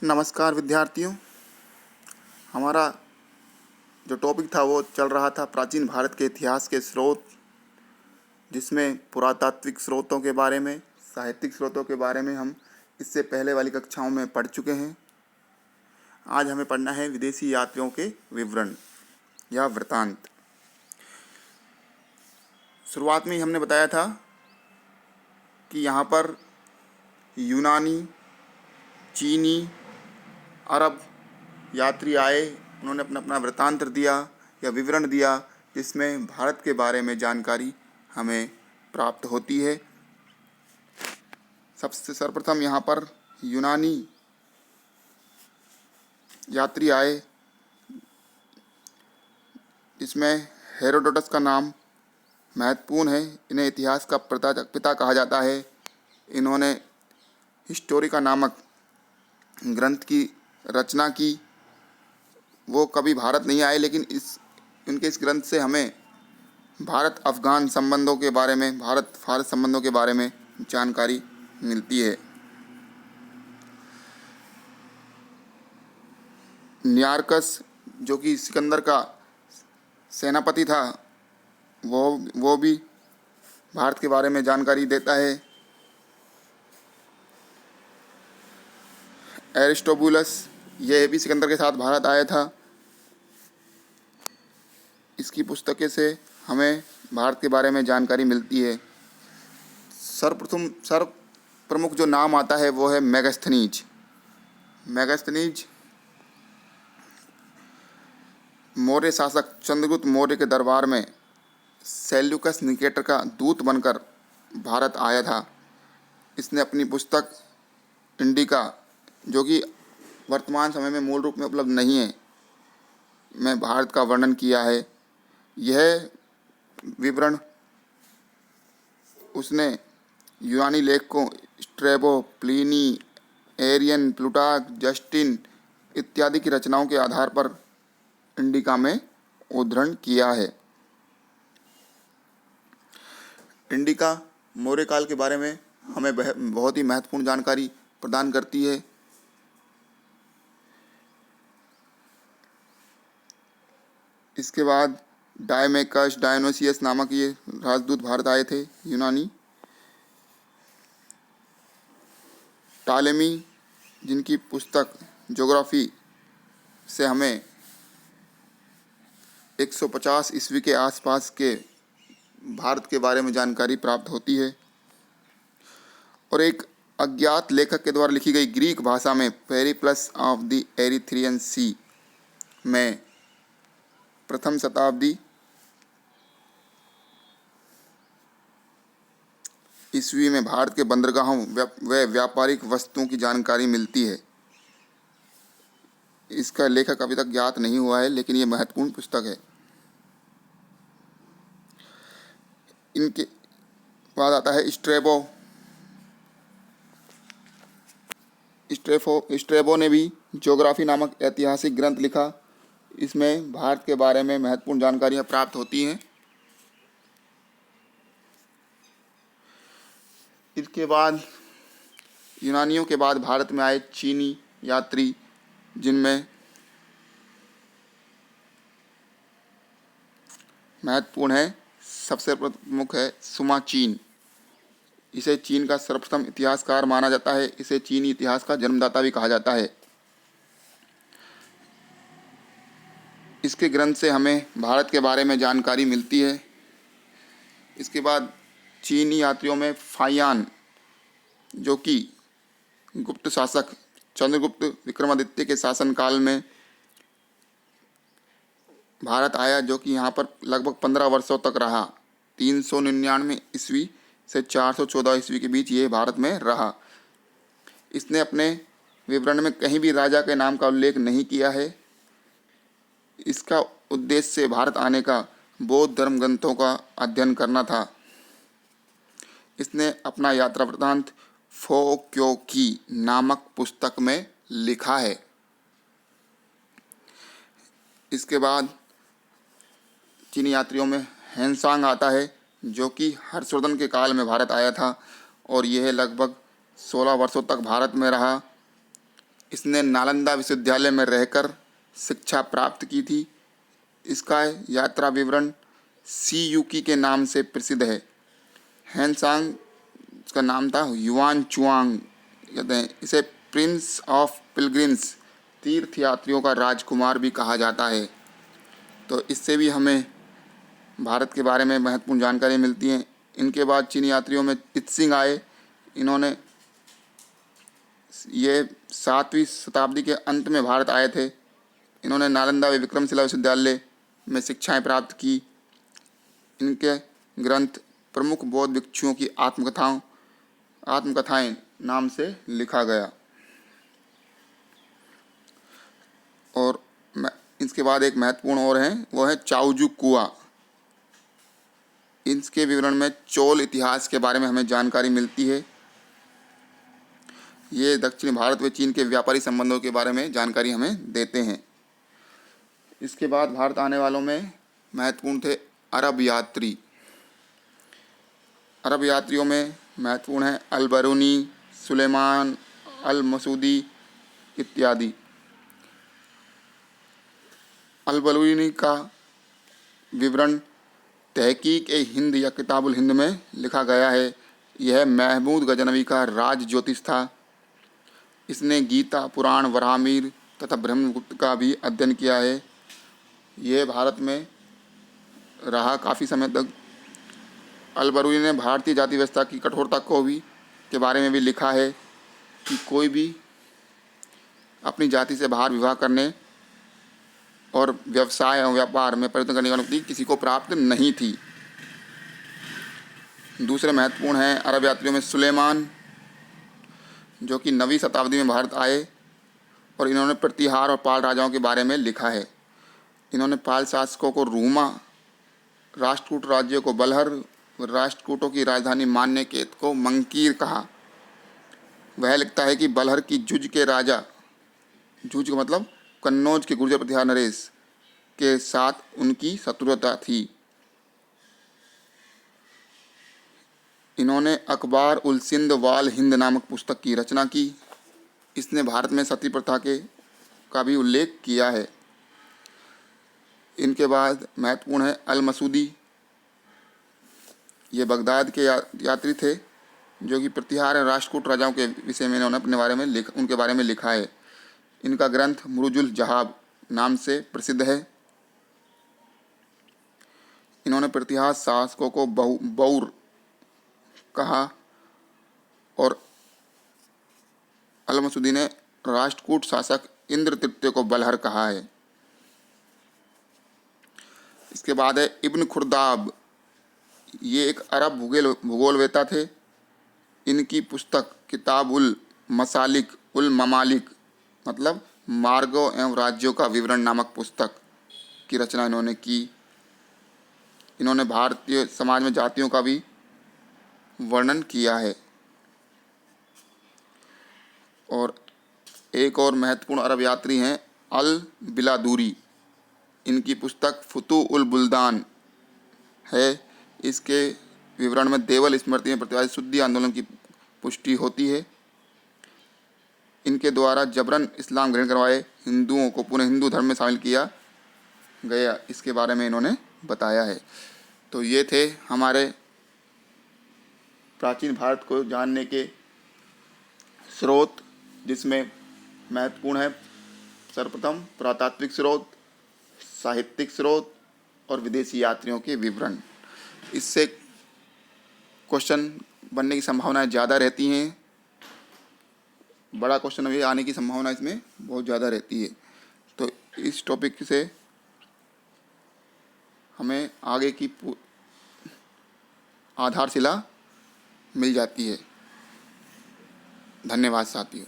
नमस्कार विद्यार्थियों। हमारा जो टॉपिक था वो चल रहा था प्राचीन भारत के इतिहास के स्रोत, जिसमें पुरातात्विक स्रोतों के बारे में, साहित्यिक स्रोतों के बारे में हम इससे पहले वाली कक्षाओं में पढ़ चुके हैं। आज हमें पढ़ना है विदेशी यात्रियों के विवरण या वृत्तांत। शुरुआत में ही हमने बताया था कि यहाँ पर यूनानी, चीनी, अरब यात्री आए। उन्होंने अपना अपना वृत्तांत दिया या विवरण दिया, जिसमें भारत के बारे में जानकारी हमें प्राप्त होती है। सबसे सर्वप्रथम यहाँ पर यूनानी यात्री आए, इसमें हेरोडोटस का नाम महत्वपूर्ण है। इन्हें इतिहास का पिता कहा जाता है। इन्होंने हिस्टोरिका नामक ग्रंथ की रचना की। वो कभी भारत नहीं आए, लेकिन इनके इस ग्रंथ से हमें भारत अफ़गान संबंधों के बारे में, भारत फारस संबंधों के बारे में जानकारी मिलती है। नियारकस, जो कि सिकंदर का सेनापति था, वो भी भारत के बारे में जानकारी देता है। एरिस्टोबुलस, यह भी सिकंदर के साथ भारत आया था। इसकी पुस्तकें से हमें भारत के बारे में जानकारी मिलती है। सर्व प्रमुख जो नाम आता है वो है मेगास्थनीज। मेगास्थनीज मौर्य शासक चंद्रगुप्त मौर्य के दरबार में सेल्यूकस निकेटर का दूत बनकर भारत आया था। इसने अपनी पुस्तक इंडिका, जो कि वर्तमान समय में मूल रूप में उपलब्ध नहीं है, में भारत का वर्णन किया है। यह विवरण उसने यूनानी लेखकों Strabo, Pliny, Arrian, Plutarch, Justin इत्यादि की रचनाओं के आधार पर इंडिका में उद्धरण किया है। इंडिका मौर्य काल के बारे में हमें बहुत ही महत्वपूर्ण जानकारी प्रदान करती है। इसके बाद डायमेकस, डायोनिसियस नामक ये राजदूत भारत आए थे यूनानी। टालेमी, जिनकी पुस्तक ज्योग्राफी से हमें 150 ईस्वी के आसपास के भारत के बारे में जानकारी प्राप्त होती है। और एक अज्ञात लेखक के द्वारा लिखी गई ग्रीक भाषा में पेरिप्लस ऑफ द एरिथ्रियन सी में प्रथम शताब्दी ईस्वी में भारत के बंदरगाहों व व्यापारिक वस्तुओं की जानकारी मिलती है। इसका लेखक अभी तक ज्ञात नहीं हुआ है, लेकिन ये महत्वपूर्ण पुस्तक है। इनके बाद आता है स्ट्रेबो ने भी ज्योग्राफी नामक ऐतिहासिक ग्रंथ लिखा। इसमें भारत के बारे में महत्वपूर्ण जानकारियाँ प्राप्त होती हैं। इसके बाद यूनानियों के बाद भारत में आए चीनी यात्री, जिनमें महत्वपूर्ण है, सबसे प्रमुख है सुमा चीन। इसे चीन का सर्वप्रथम इतिहासकार माना जाता है। इसे चीनी इतिहास का जन्मदाता भी कहा जाता है। इसके ग्रंथ से हमें भारत के बारे में जानकारी मिलती है। इसके बाद चीनी यात्रियों में फायान, जो कि गुप्त शासक चंद्रगुप्त विक्रमादित्य के शासनकाल में भारत आया, जो कि यहाँ पर लगभग 15 वर्षों तक रहा। 399 ईस्वी से 414 ईस्वी के बीच ये भारत में रहा। इसने अपने विवरण में कहीं भी राजा के नाम का उल्लेख नहीं किया है। इसका उद्देश्य भारत आने का बौद्ध धर्म ग्रंथों का अध्ययन करना था। इसने अपना यात्रा वृत्तांत फो क्यो की नामक पुस्तक में लिखा है। इसके बाद चीनी यात्रियों में हेनसांग आता है, जो कि हर्षवर्धन के काल में भारत आया था और यह लगभग 16 वर्षों तक भारत में रहा। इसने नालंदा विश्वविद्यालय में रहकर शिक्षा प्राप्त की थी। इसका यात्रा विवरण सी युकी के नाम से प्रसिद्ध है। हैंसांग इसका नाम था, युआन चुआंग कहते हैं। इसे प्रिंस ऑफ पिलग्रिम्स, तीर्थयात्रियों का राजकुमार भी कहा जाता है। तो इससे भी हमें भारत के बारे में महत्वपूर्ण जानकारी मिलती है। इनके बाद चीनी यात्रियों में इत्सिंग आए। इन्होंने ये 7वीं शताब्दी के अंत में भारत आए थे। इन्होंने नालंदा व विक्रमशिला विश्वविद्यालय में शिक्षाएं प्राप्त की। इनके ग्रंथ प्रमुख बौद्ध भिक्षुओं की आत्मकथाएं नाम से लिखा गया। और इसके बाद एक महत्वपूर्ण और है, वो है चाओजू कुआ। इसके विवरण में चोल इतिहास के बारे में हमें जानकारी मिलती है। ये दक्षिणी भारत व चीन के व्यापारी संबंधों के बारे में जानकारी हमें देते हैं। इसके बाद भारत आने वालों में महत्वपूर्ण थे अरब यात्री। अरब यात्रियों में महत्वपूर्ण है अल बरूनी, सुलेमान, अल मसूदी इत्यादि। अल बरूनी का विवरण तहकीक ए हिंद या किताबुल हिंद में लिखा गया है। यह महमूद गजनवी का राज ज्योतिष था। इसने गीता, पुराण, वराहमिहिर तथा ब्रह्मगुप्त का भी अध्ययन किया है। यह भारत में रहा काफ़ी समय तक। अल बरूनी ने भारतीय जाति व्यवस्था की कठोरता के बारे में भी लिखा है कि कोई भी अपनी जाति से बाहर विवाह करने और व्यवसाय और व्यापार में परिवर्तन करने की अनुमति किसी को प्राप्त नहीं थी। दूसरे महत्वपूर्ण हैं अरब यात्रियों में सुलेमान, जो कि 9वीं शताब्दी में भारत आए और इन्होंने प्रतिहार और पाल राजाओं के बारे में लिखा है। इन्होंने पाल शासकों को रूमा, राष्ट्रकूट राज्यों को बलहर, राष्ट्रकूटों की राजधानी मान्यकेत को मंकीर कहा। वह लिखता है कि बलहर की जुज के राजा, जुज का मतलब कन्नौज के गुर्जर प्रतिहार नरेश के साथ उनकी शत्रुता थी। इन्होंने अखबार उल सिंध वाल हिंद नामक पुस्तक की रचना की। इसने भारत में सती प्रथा का भी उल्लेख किया है। इनके बाद महत्वपूर्ण है अल मसूदी। ये बगदाद के यात्री थे, जो कि प्रतिहार और राष्ट्रकूट राजाओं के विषय में इन्होंने उनके बारे में लिखा है। इनका ग्रंथ मुरुजुल जहाब नाम से प्रसिद्ध है। इन्होंने प्रतिहार शासकों को बौर कहा और अल मसूदी ने राष्ट्रकूट शासक इंद्र तृतीय को बलहर कहा है। इसके बाद है इब्न खुर्दाब। ये एक अरब भूगोलवेता थे। इनकी पुस्तक किताब उल मसालिक उल ममालिक मतलब मार्गों एवं राज्यों का विवरण नामक पुस्तक की रचना इन्होंने की। इन्होंने भारतीय समाज में जातियों का भी वर्णन किया है। और एक और महत्वपूर्ण अरब यात्री हैं अल बिलादूरी। इनकी पुस्तक फुतू उल बुल्दान है। इसके विवरण में देवल स्मृति में प्रतिवादी शुद्धि आंदोलन की पुष्टि होती है। इनके द्वारा जबरन इस्लाम ग्रहण करवाए हिंदुओं को पुनः हिंदू धर्म में शामिल किया गया, इसके बारे में इन्होंने बताया है। तो ये थे हमारे प्राचीन भारत को जानने के स्रोत, जिसमें महत्वपूर्ण है सर्वप्रथम पुरातात्विक स्रोत, साहित्यिक स्रोत और विदेशी यात्रियों के विवरण। इससे क्वेश्चन बनने की संभावनाएं ज़्यादा रहती हैं। बड़ा क्वेश्चन अभी आने की संभावना इसमें बहुत ज़्यादा रहती है। तो इस टॉपिक से हमें आगे की आधारशिला मिल जाती है। धन्यवाद साथियों।